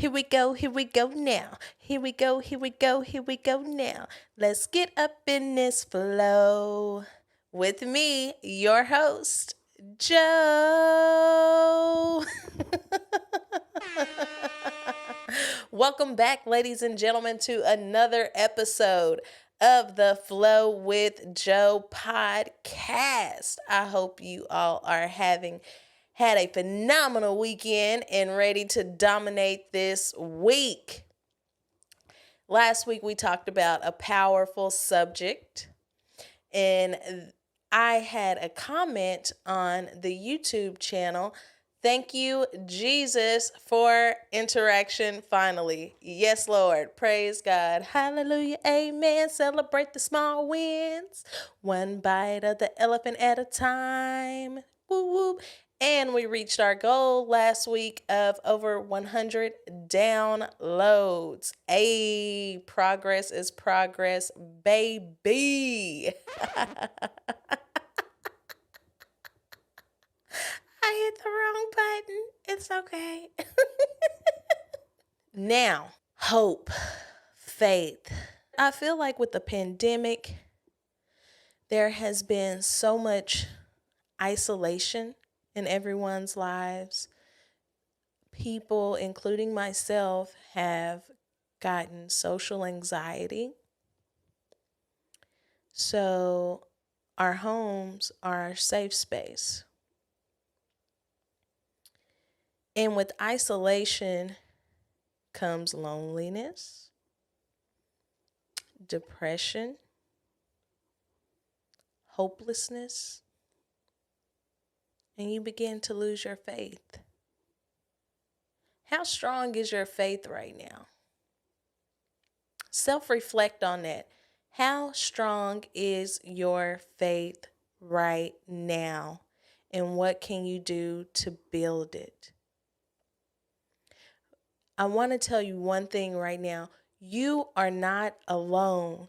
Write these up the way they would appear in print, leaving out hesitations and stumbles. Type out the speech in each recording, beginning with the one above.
Here we go, here we go now. Here we go, here we go, here we go now. Let's get up in this flow with me, your host, Joe. Welcome back, ladies and gentlemen, to another episode of the Flow with Joe podcast. I hope you all are having had a phenomenal weekend and ready to dominate this week. Last week we talked about a powerful subject, and I had a comment on the YouTube channel. Thank you, Jesus, for interaction finally. Yes, Lord. Praise God. Hallelujah. Amen. Celebrate the small wins. One bite of the elephant at a time. Woo woo. And we reached our goal last week of over 100 downloads. Progress is progress, baby. I hit the wrong button. It's okay. Now, hope, faith. I feel like with the pandemic, there has been so much isolation in everyone's lives. People, including myself, have gotten social anxiety. So our homes are our safe space. And with isolation comes loneliness, depression, hopelessness, and you begin to lose your faith. How strong is your faith right now? Self-reflect on that. How strong is your faith right now? And what can you do to build it? I want to tell you one thing right now. You are not alone.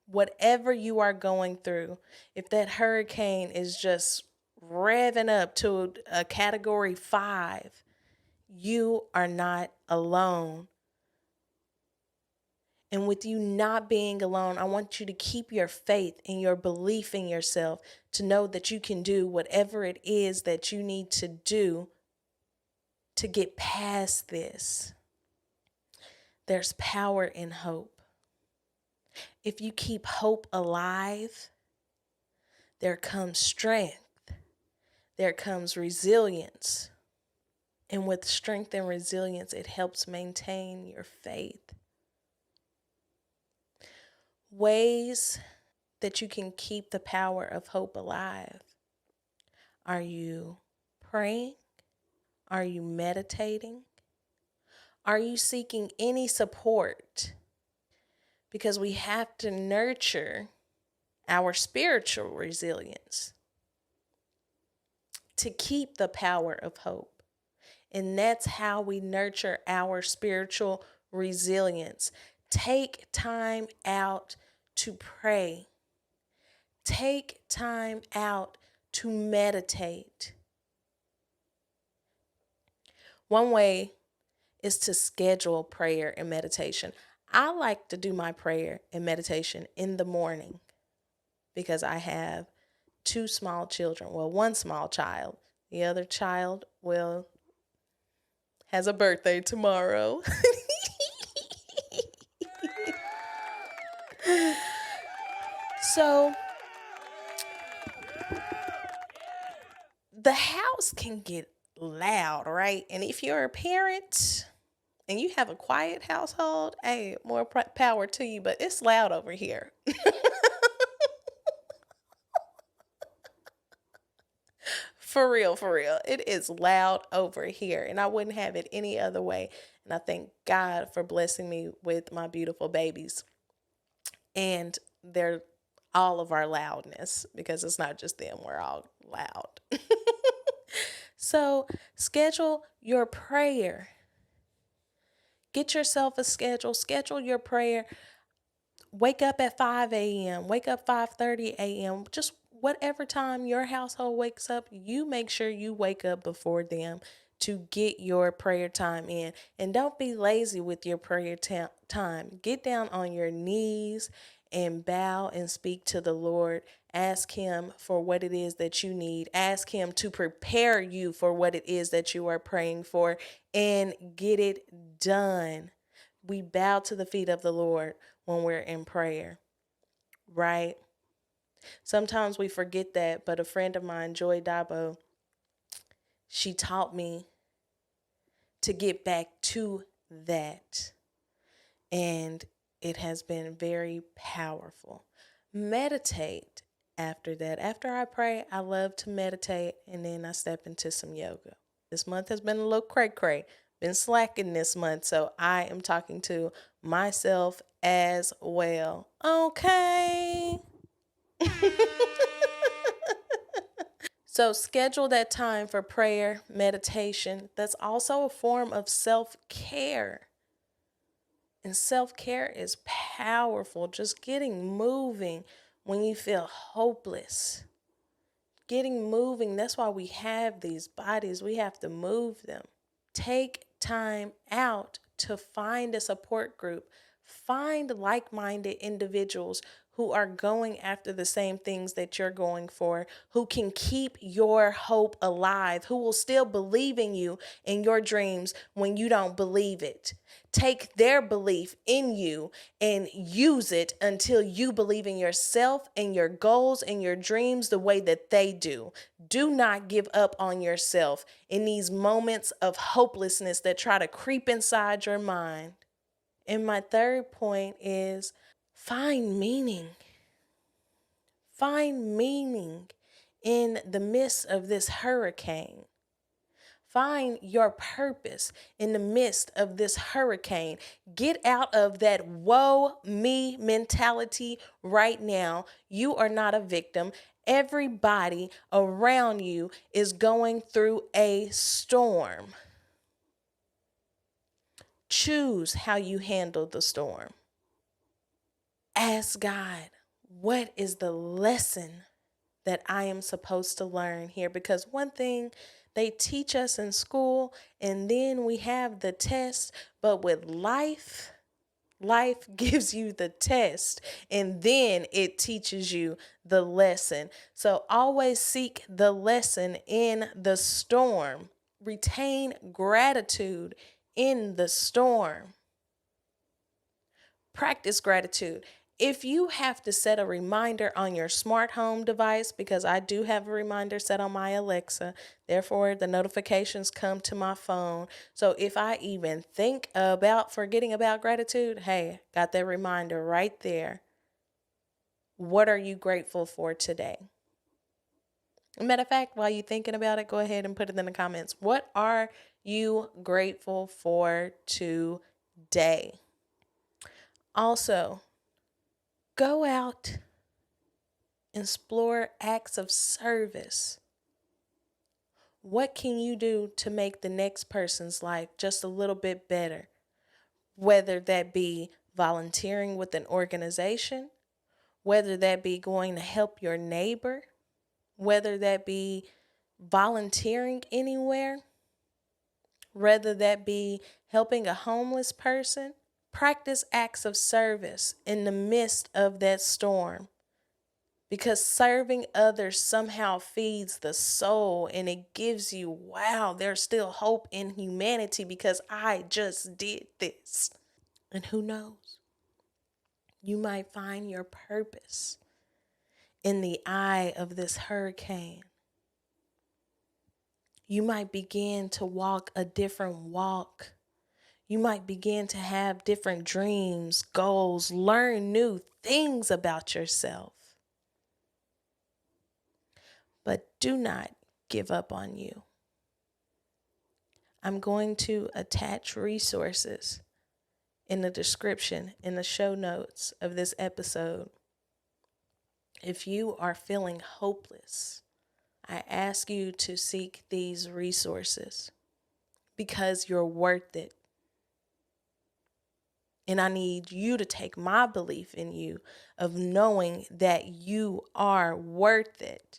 Whatever you are going through, if that hurricane is just revving up to a category 5, you are not alone. And with you not being alone, I want you to keep your faith and your belief in yourself to know that you can do whatever it is that you need to do to get past this. There's power in hope. If you keep hope alive, there comes strength. There comes resilience. And with strength and resilience, it helps maintain your faith. Ways that you can keep the power of hope alive. Are you praying? Are you meditating? Are you seeking any support? Because we have to nurture our spiritual resilience to keep the power of hope. And that's how we nurture our spiritual resilience. Take time out to pray. Take time out to meditate. One way is to schedule prayer and meditation. I like to do my prayer and meditation in the morning because I have 2 small children. Well, 1 small child. The other child, has a birthday tomorrow. So the house can get loud, right? And if you're a parent and you have a quiet household, hey, more power to you, but it's loud over here. For real, for real. It is loud over here, and I wouldn't have it any other way. And I thank God for blessing me with my beautiful babies. And they're all of our loudness, because it's not just them, we're all loud. So schedule your prayer. Get yourself a schedule. Schedule your prayer. Wake up at 5 a.m. Wake up 5:30 a.m. Just whatever time your household wakes up, you make sure you wake up before them. to get your prayer time in. And don't be lazy with your prayer time. Get down on your knees and bow and speak to the Lord. Ask Him for what it is that you need. Ask Him to prepare you for what it is that you are praying for, and get it done. We bow to the feet of the Lord when we're in prayer, right? Sometimes we forget that, but a friend of mine, Joy Dabo, she taught me to get back to that. And it has been very powerful. Meditate after that. After I pray, I love to meditate, and then I step into some yoga. This month has been a little cray-cray. Been slacking this month, so I am talking to myself as well. Okay. So schedule that time for prayer, meditation. That's also a form of self-care. And self-care is powerful. Just getting moving when you feel hopeless. Getting moving. That's why we have these bodies. We have to move them. Take time out to find a support group. Find like-minded individuals who are going after the same things that you're going for, who can keep your hope alive, who will still believe in you and your dreams when you don't believe it. Take their belief in you and use it until you believe in yourself and your goals and your dreams the way that they do. Do not give up on yourself in these moments of hopelessness that try to creep inside your mind. And my third point is find meaning. Find meaning in the midst of this hurricane. Find your purpose in the midst of this hurricane. Get out of that woe me mentality right now. You are not a victim. Everybody around you is going through a storm. Choose how you handle the storm. Ask God, what is the lesson that I am supposed to learn here? Because one thing they teach us in school, and then we have the test, but with life gives you the test, and then it teaches you the lesson. So always seek the lesson in the storm. Retain gratitude in the storm. Practice gratitude. If you have to set a reminder on your smart home device, because I do have a reminder set on my Alexa, therefore the notifications come to my phone. So if I even think about forgetting about gratitude, hey, got that reminder right there. What are you grateful for today? Matter of fact, while you're thinking about it, go ahead and put it in the comments. What are you grateful for today? Also, go out, explore acts of service. What can you do to make the next person's life just a little bit better? Whether that be volunteering with an organization, whether that be going to help your neighbor, whether that be volunteering anywhere, whether that be helping a homeless person. Practice acts of service in the midst of that storm, because serving others somehow feeds the soul, and it gives you, wow, there's still hope in humanity because I just did this. And who knows? You might find your purpose in the eye of this hurricane. You might begin to walk a different walk. You might begin to have different dreams, goals, learn new things about yourself. But do not give up on you. I'm going to attach resources in the description, in the show notes of this episode. If you are feeling hopeless, I ask you to seek these resources because you're worth it. And I need you to take my belief in you of knowing that you are worth it.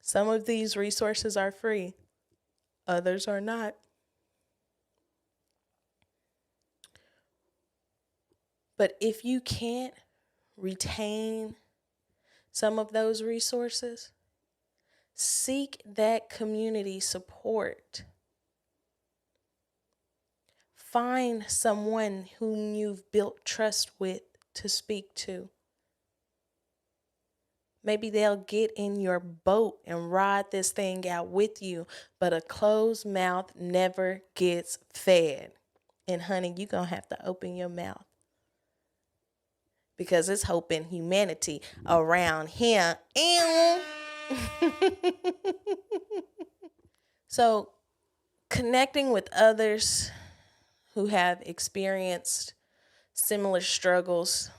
Some of these resources are free. Others are not. But if you can't retain some of those resources, seek that community support. Find someone whom you've built trust with to speak to. Maybe they'll get in your boat and ride this thing out with you, but a closed mouth never gets fed. And honey, you're going to have to open your mouth, because it's hope in humanity around here. So, connecting with others who have experienced similar struggles,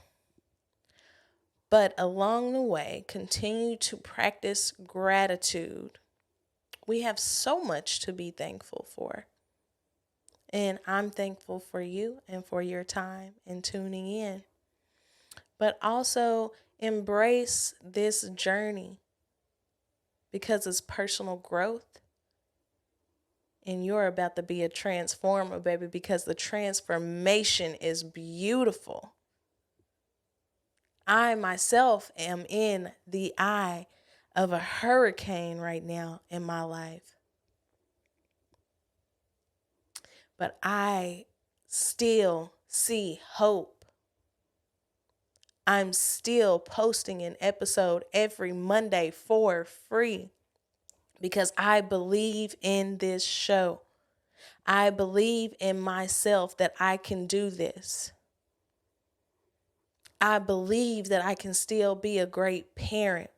but along the way, continue to practice gratitude. We have so much to be thankful for. And I'm thankful for you and for your time and tuning in. But also embrace this journey, because it's personal growth. And you're about to be a transformer, baby, because the transformation is beautiful. I myself am in the eye of a hurricane right now in my life. But I still see hope. I'm still posting an episode every Monday for free, because I believe in this show. I believe in myself that I can do this. I believe that I can still be a great parent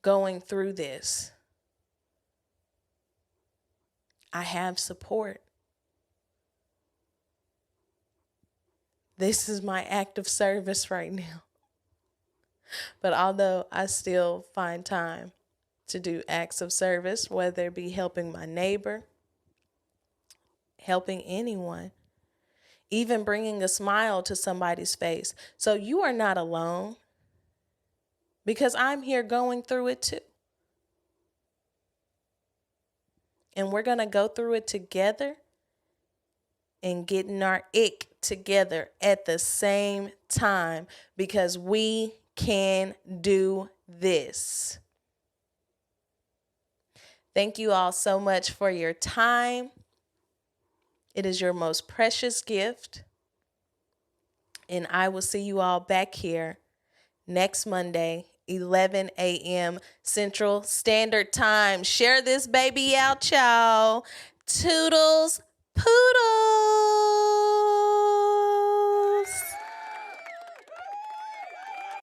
going through this. I have support. This is my act of service right now. But although I still find time to do acts of service, whether it be helping my neighbor, helping anyone, even bringing a smile to somebody's face. So you are not alone, because I'm here going through it too. And we're going to go through it together and getting our ick together at the same time, because we can do this. Thank you all so much for your time. It is your most precious gift. And I will see you all back here next Monday, 11 a.m. Central Standard Time. Share this baby out, y'all. Toodles, poodles.